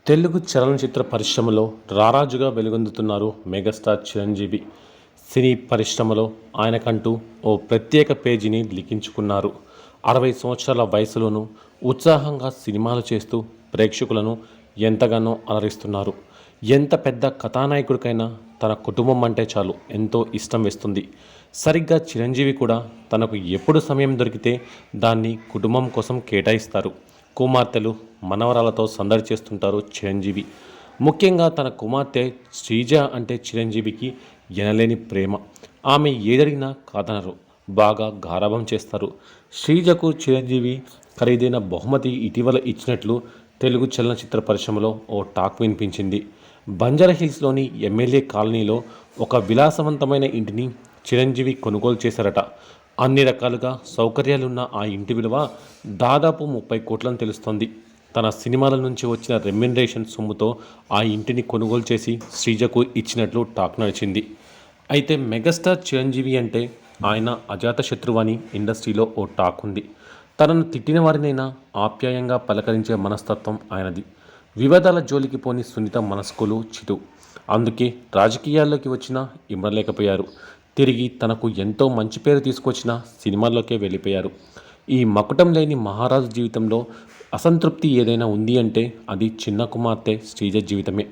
తెలుగు చలనచిత్ర పరిశ్రమలో రారాజుగా వెలుగొందుతున్నారు మెగాస్టార్ చిరంజీవి. సినీ పరిశ్రమలో ఆయనకంటూ ఓ ప్రత్యేక పేజీని లిఖించుకున్నారు. 60 సంవత్సరాల వయసులోనూ ఉత్సాహంగా సినిమాలు చేస్తూ ప్రేక్షకులను ఎంతగానో అలరిస్తున్నారు. ఎంత పెద్ద కథానాయకుడికైనా తన కుటుంబం అంటే చాలు ఎంతో ఇష్టం వేస్తుంది. సరిగ్గా చిరంజీవి కూడా తనకు ఎప్పుడు సమయం దొరికితే దాన్ని కుటుంబం కోసం కేటాయిస్తారు. కుమార్తెలు, మనవరాలతో సందడి చేస్తుంటారు చిరంజీవి. ముఖ్యంగా తన కుమార్తె శ్రీజ అంటే చిరంజీవికి ఎనలేని ప్రేమ. ఆమె ఏదడిగినా కాదనరు, బాగా గారాబం చేస్తారు. శ్రీజకు చిరంజీవి ఖరీదైన బహుమతి ఇటీవల ఇచ్చినట్లు తెలుగు చలనచిత్ర పరిశ్రమలో ఓ టాక్ వినిపించింది. బంజారాహిల్స్లోని ఎమ్మెల్యే కాలనీలో ఒక విలాసవంతమైన ఇంటిని చిరంజీవి కొనుగోలు చేశారట. అన్ని రకాలుగా సౌకర్యాలున్న ఆ ఇంటి విలువ దాదాపు 30 కోట్లని తెలుస్తోంది. తన సినిమాల నుంచి వచ్చిన రెమ్యునరేషన్ సొమ్ముతో ఆ ఇంటిని కొనుగోలు చేసి శ్రీజకు ఇచ్చినట్లు టాక్ నడిచింది. అయితే మెగాస్టార్ చిరంజీవి అంటే ఆయన అజాతశత్రువు అని ఇండస్ట్రీలో ఓ టాక్ ఉంది. తనను తిట్టిన వారినైనా ఆప్యాయంగా పలకరించే మనస్తత్వం ఆయనది. వివాదాల జోలికి పోని సున్నిత మనస్కులు చిరు. అందుకే రాజకీయాల్లోకి వచ్చినా ఇమ్మడలేకపోయారు. తిరిగి తనకు ఎంతో మంచి పేరు తీసుకొచ్చిన సినిమాల్లోకే వెళ్ళిపోయారు. ఈ మకుటం లేని మహారాజు జీవితంలో అసంతృప్తి ఏదైనా ఉంది అంటే అది చిన్న కుమార్తె శ్రీజ జీవితమే.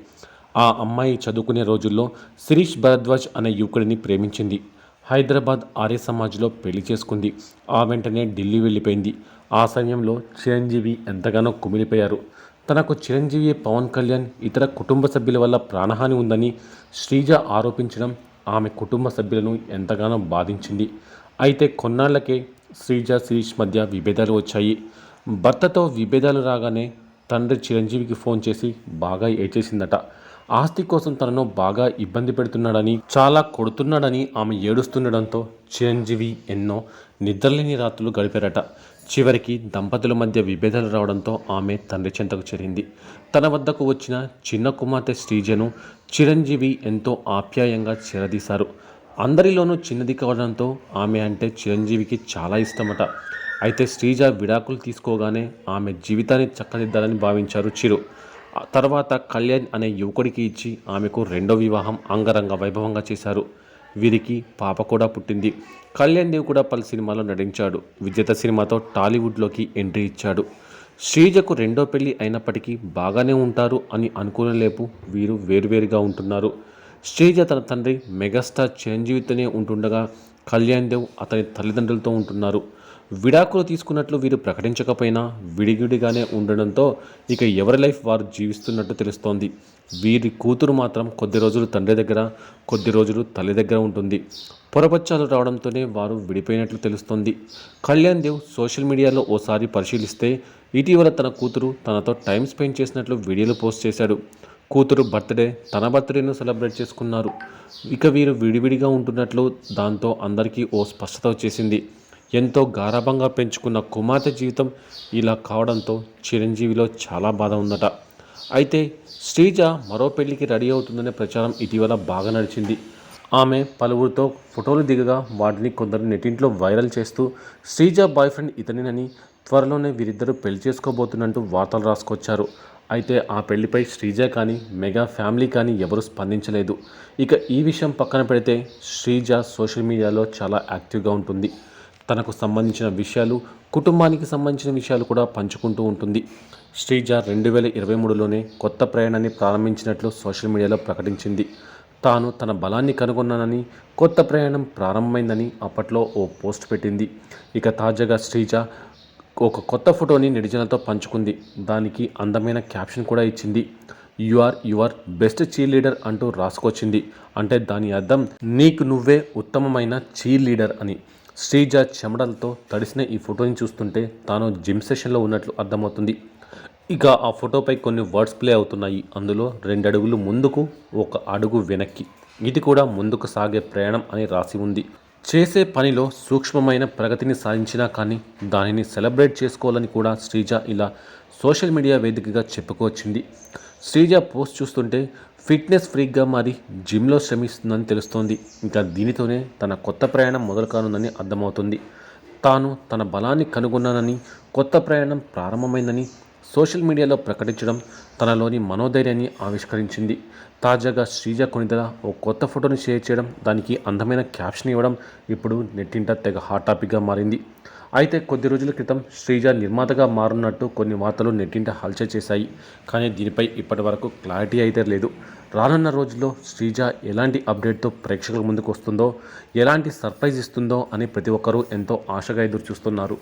ఆ అమ్మాయి చదువుకునే రోజుల్లో శిరీష్ భరద్వాజ్ అనే యువకుడిని ప్రేమించింది. హైదరాబాద్ ఆర్య సమాజ్లో పెళ్లి చేసుకుంది. ఆ వెంటనే ఢిల్లీ వెళ్ళిపోయింది. ఆ సమయంలో చిరంజీవి ఎంతగానో కుమిలిపోయారు. తనకు చిరంజీవి, పవన్ కళ్యాణ్, ఇతర కుటుంబ సభ్యుల వల్ల ప్రాణహాని ఉందని శ్రీజ ఆరోపించడం ఆమె కుటుంబ సభ్యులను ఎంతగానో బాధించింది. అయితే కొన్నాళ్లకే శ్రీజ, శిరీష్ మధ్య విభేదాలు వచ్చాయి. భర్తతో విభేదాలు రాగానే తండ్రి చిరంజీవికి ఫోన్ చేసి బాగా ఏడ్చేసిందట. ఆస్తి కోసం తనను బాగా ఇబ్బంది పెడుతున్నాడని, చాలా కొడుతున్నాడని ఆమె ఏడుస్తుండడంతో చిరంజీవి ఎన్నో నిద్రలేని రాత్రులు గడిపారట. చివరికి దంపతుల మధ్య విభేదాలు రావడంతో ఆమె తండ్రి చెంతకు చేరింది. తన వద్దకు వచ్చిన చిన్న కుమార్తె శ్రీజను చిరంజీవి ఎంతో ఆప్యాయంగా చేరదీశారు. అందరిలోనూ చిన్నది కావడంతో ఆమె అంటే చిరంజీవికి చాలా ఇష్టమట. అయితే శ్రీజ విడాకులు తీసుకోగానే ఆమె జీవితాన్ని చక్కదిద్దాలని భావించారు చిరు. తర్వాత కళ్యాణ్ అనే యువకుడికి ఇచ్చి ఆమెకు రెండో వివాహం అంగరంగ వైభవంగా చేశారు. వీరికి పాప కూడా పుట్టింది. కళ్యాణ్ దేవ్ కూడా పలు సినిమాల్లో నటించాడు. విజేత సినిమాతో టాలీవుడ్లోకి ఎంట్రీ ఇచ్చాడు. శ్రీజకు రెండో పెళ్లి అయినప్పటికీ బాగానే ఉంటారు అని అనుకునేలేపు వీరు వేరువేరుగా ఉంటున్నారు. శ్రీజ తన తండ్రి మెగాస్టార్ చిరంజీవితోనే ఉంటుండగా కళ్యాణ్ దేవ్ అతని తల్లిదండ్రులతో ఉంటున్నారు. విడాకులు తీసుకున్నట్లు వీరు ప్రకటించకపోయినా విడివిడిగానే ఉండడంతో ఇక ఎవరి లైఫ్ వారు జీవిస్తున్నట్టు తెలుస్తోంది. వీరి కూతురు మాత్రం కొద్ది రోజులు తండ్రి దగ్గర, కొద్ది రోజులు తల్లి దగ్గర ఉంటుంది. పొరపచ్చాలు రావడంతోనే వారు విడిపోయినట్లు తెలుస్తోంది. కళ్యాణ్ దేవ్ సోషల్ మీడియాలో ఓసారి పరిశీలిస్తే ఇటీవల తన కూతురు తనతో టైం స్పెండ్ చేసినట్లు వీడియోలు పోస్ట్ చేశాడు. కూతురు బర్త్డే, తన బర్త్డేను సెలబ్రేట్ చేసుకున్నారు. ఇక వీరు విడివిడిగా ఉంటున్నట్లు, దాంతో అందరికీ ఓ స్పష్టత వచ్చేసింది. ఎంతో గారాబంగా పెంచుకున్న కుమార్తె జీవితం ఇలా కావడంతో చిరంజీవిలో చాలా బాధ ఉందట. అయితే శ్రీజ మరో పెళ్లికి రెడీ అవుతుందనే ప్రచారం ఇటీవల బాగా నడిచింది. ఆమె పలువురితో ఫోటోలు దిగగా వాటిని కొందరు నెట్టింట్లో వైరల్ చేస్తూ శ్రీజ బాయ్ ఫ్రెండ్ ఇతనినని, త్వరలోనే వీరిద్దరూ పెళ్లి చేసుకోబోతున్నట్టు వార్తలు రాసుకొచ్చారు. అయితే ఆ పెళ్లిపై శ్రీజ కానీ, మెగా ఫ్యామిలీ కానీ ఎవరూ స్పందించలేదు. ఇక ఈ విషయం పక్కన పెడితే శ్రీజ సోషల్ మీడియాలో చాలా యాక్టివ్గా ఉంటుంది. తనకు సంబంధించిన విషయాలు, కుటుంబానికి సంబంధించిన విషయాలు కూడా పంచుకుంటూ ఉంటుంది. శ్రీజ 2023లోనే కొత్త ప్రయాణాన్ని ప్రారంభించినట్లు సోషల్ మీడియాలో ప్రకటించింది. తాను తన బలాన్ని కనుగొన్నానని, కొత్త ప్రయాణం ప్రారంభమైందని అప్పట్లో ఓ పోస్ట్ పెట్టింది. ఇక తాజాగా శ్రీజ ఒక కొత్త ఫోటోని నెటిజన్లతో పంచుకుంది. దానికి అందమైన క్యాప్షన్ కూడా ఇచ్చింది. You are your best cheerleader అంటూ రాసుకొచ్చింది. అంటే దాని అర్థం నీకు నువ్వే ఉత్తమమైన చీర్ లీడర్ అని. శ్రీజ చెమటలతో తడిసిన ఈ ఫోటోని చూస్తుంటే తాను జిమ్ సెషన్లో ఉన్నట్లు అర్థమవుతుంది. ఇక ఆ ఫోటోపై కొన్ని వర్డ్స్ ప్లే అవుతున్నాయి. అందులో 2 అడుగులు ముందుకు, 1 అడుగు వెనక్కి, ఇది కూడా ముందుకు సాగే ప్రయాణం అని రాసి ఉంది. చేసే పనిలో సూక్ష్మమైన ప్రగతిని సాధించినా కానీ దానిని సెలబ్రేట్ చేసుకోవాలని కూడా శ్రీజ ఇలా సోషల్ మీడియా వేదికగా చెప్పుకొచ్చింది. శ్రీజ పోస్ట్ చూస్తుంటే ఫిట్నెస్ ఫ్రీక్గా మారి జిమ్లో శ్రమిస్తుందని తెలుస్తోంది. ఇంకా దీనితోనే తన కొత్త ప్రయాణం మొదలు కానుందని అర్థమవుతుంది. తాను తన బలాన్ని కనుగొన్నానని, కొత్త ప్రయాణం ప్రారంభమైందని సోషల్ మీడియాలో ప్రకటించడం తనలోని మనోధైర్యాన్ని ఆవిష్కరించింది. తాజాగా శ్రీజ కొణిదెల ఓ కొత్త ఫోటోని షేర్ చేయడం, దానికి అందమైన క్యాప్షన్ ఇవ్వడం ఇప్పుడు నెట్టింట తెగ హాట్ టాపిక్గా మారింది. అయితే కొద్ది రోజుల క్రితం శ్రీజ నిర్మాతగా మారున్నట్టు కొన్ని వార్తలు నెట్టింట హల్చల్ చేశాయి. కానీ దీనిపై ఇప్పటి వరకు క్లారిటీ అయితే లేదు. రానున్న రోజుల్లో శ్రీజ ఎలాంటి అప్డేట్తో ప్రేక్షకుల ముందుకు వస్తుందో, ఎలాంటి సర్ప్రైజ్ ఇస్తుందో అని ప్రతి ఒక్కరూ ఎంతో ఆశగా ఎదురు చూస్తున్నారు.